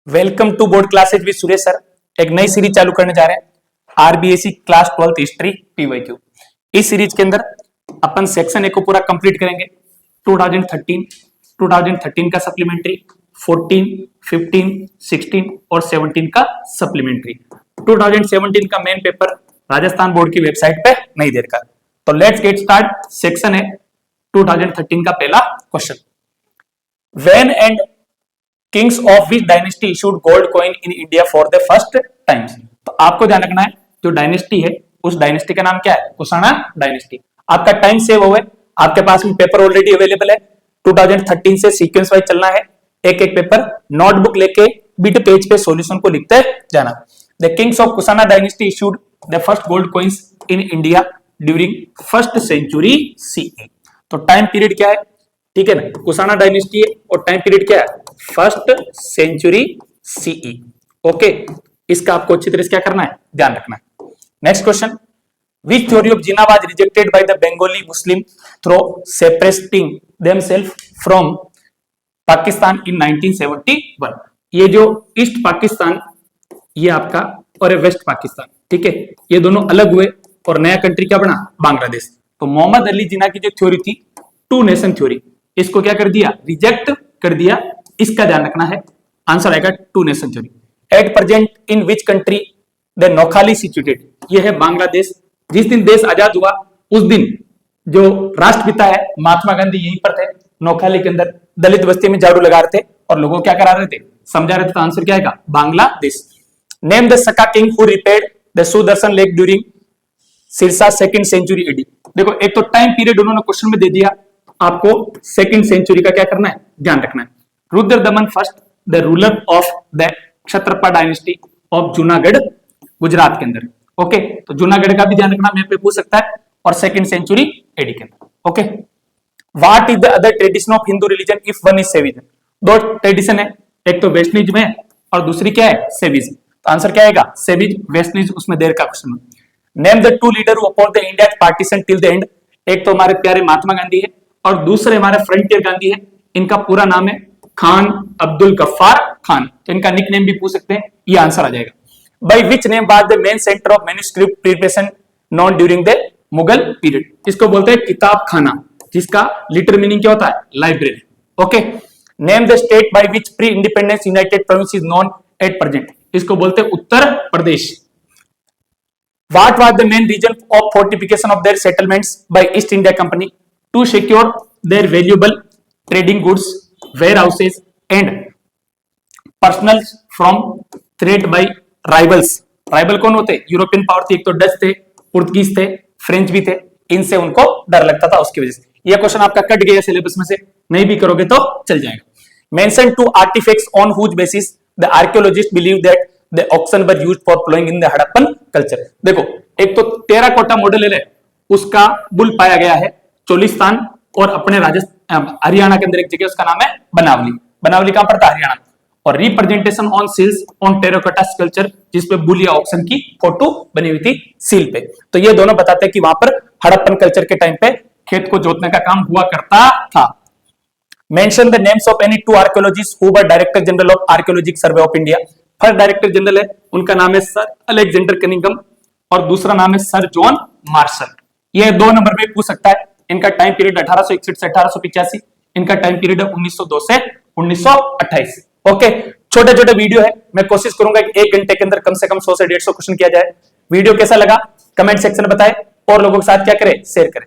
Welcome to board classes with Suresh sir. एक नई series चालू करने जा रहे हैं, RBSC class 12th history PYQ. इस सीरीज के अंदर अपन सेक्शन ए को पूरा कंप्लीट करेंगे। 2013 का सप्लीमेंट्री, 14, 15, 16 और 17 का सप्लीमेंट्री। 2017 का मेन पेपर राजस्थान बोर्ड की वेबसाइट पे नहीं दे रखा। तो लेट्स गेट स्टार्ट। सेक्शन है 2013 का पहला question, when and Kings of which dynasty issued gold coin in India for the first time. तो आपको ध्यान रखना है, जो डायनेस्टी है उस डायनेस्टी का नाम क्या है? कुषाणा डायनेस्टी। आपका टाइम सेव हुआ है, आपके पास में पेपर ऑलरेडी अवेलेबल है। 2013 से सीक्वेंस वाइज चलना है, एक एक पेपर नोटबुक लेके बिट पेज पे सॉल्यूशन को लिखते जाना। The kings of Kushana dynasty issued the first gold coins in India during first century CE. तो टाइम पीरियड क्या है? ठीक है ना, कुषाणा डायनेस्टी है और टाइम पीरियड क्या है? First century CE. ओके, इसका आपको अच्छी तरह से क्या करना है, ध्यान रखना है। Next question, which theory of Jinnah was rejected by the Bengali Muslim through separating themselves from Pakistan in 1971। ये जो ईस्ट पाकिस्तान ये आपका और वेस्ट पाकिस्तान, ठीक है, ये दोनों अलग हुए और नया कंट्री क्या बना? बांग्लादेश। तो मोहम्मद अली जिन्ना की जो थ्योरी थी, टू नेशन थ्योरी, इसको क्या कर दिया? रिजेक्ट कर दिया। इसका ध्यान रखना है, आंसर आएगा two nation theory. At present in which country the Noakhali situated. ये है बांग्लादेश। जिस दिन देश आजाद हुआ उस दिन जो राष्ट्रपिता है महात्मा गांधी यहीं पर थे, नोखाली के अंदर दलित बस्ती में झाड़ू लगा रहे थे और लोगों को क्या करा रहे थे? समझा रहे थे। तो आंसर क्या आएगा? Bangladesh. Name the Saka king who repaired the Sudarshan lake during सिरसा सेकंड सेंचुरी एडी। देखो, एक तो टाइम पीरियड उन्होंने क्वेश्चन में दे दिया, आपको सेकंड सेंचुरी का क्या करना है, ध्यान रखना है। Rudradaman first the ruler of the Kshatrapa dynasty of Junagadh, Gujarat के अंदर। ओके, तो जूनागढ़ का भी ध्यान रखना, मैं पे पूछ सकता है, और सेकंड सेंचुरी एडी के अंदर। Okay, what is the other tradition of Hindu religion if one is सेविज्म। दो ट्रेडिशन है, एक तो वैष्णविज्म है और दूसरी क्या है? सेविज्म। तो आंसर क्या आएगा? सेविज वैष्णविज्म, उसमें देर का क्वेश्चन है। Name the two leader who oppose the India partition till the end. एक तो हमारे प्यारे महात्मा गांधी है और दूसरे हमारे फ्रंटियर गांधी है। इनका पूरा नाम है खान अब्दुल गफ्फार खान। तो इनका निकनेम भी पूछ सकते हैं, ये आंसर आ जाएगा। By which name was the main centre of manuscript preparation non during the Mughal period. इसको बोलते हैं किताब खाना, जिसका लिटर मीनिंग क्या होता है? Library. Okay, name the state by which pre independence United province is known at present. इसको बोलते हैं Uttar Pradesh. What was the main reason of fortification of their settlements by East India Company? To secure their valuable trading goods, warehouses and personals from threat by rivals. Rival कौन होते? European power थी, एक तो Dutch थे, Portuguese थे, French भी थे। इनसे उनको डर लगता था, उसकी वजह से। यह क्वेश्चन आपका कट गया सिलेबस में से, नहीं भी करोगे तो चल जाएगा। Mention two artifacts on whose basis the archaeologists believe that the oxen were used for plowing in the Harappan culture. देखो, एक तो टेराकोटा मॉडल है, उसका बुल पाया गया है चोलिस्तान और अपने राजस्थान हरियाणा के अंदर एक जगह, उसका नाम है बनावली। बनावली कहां पर था? हरियाणा। और representation on seals on terracotta sculpture, जिसपे बुल या ऑक्सन की फोटो बनी हुई थी सील पे। तो ये दोनों बताते हैं कि वहां पर हड़प्पन कल्चर के टाइम पे खेत को जोतने का काम हुआ करता था। Mention the names of any two archaeologist who were director general of archaeological survey of India. First director general है, उनका नाम है सर अलेक्जेंडर कनिंगम और दूसरा नाम है सर जॉन मार्शल। ये दो नंबर में पूछ सकता है। इनका टाइम पीरियड 1861 से 1885, इनका टाइम पीरियड है 1902 से 1928। ओके, छोटे छोटे वीडियो है, मैं कोशिश करूंगा कि 1 घंटे के अंदर कम से कम 100 से 150 क्वेश्चन किया जाए। वीडियो कैसा लगा कमेंट सेक्शन में बताएं और लोगों के साथ क्या करें, शेयर करें।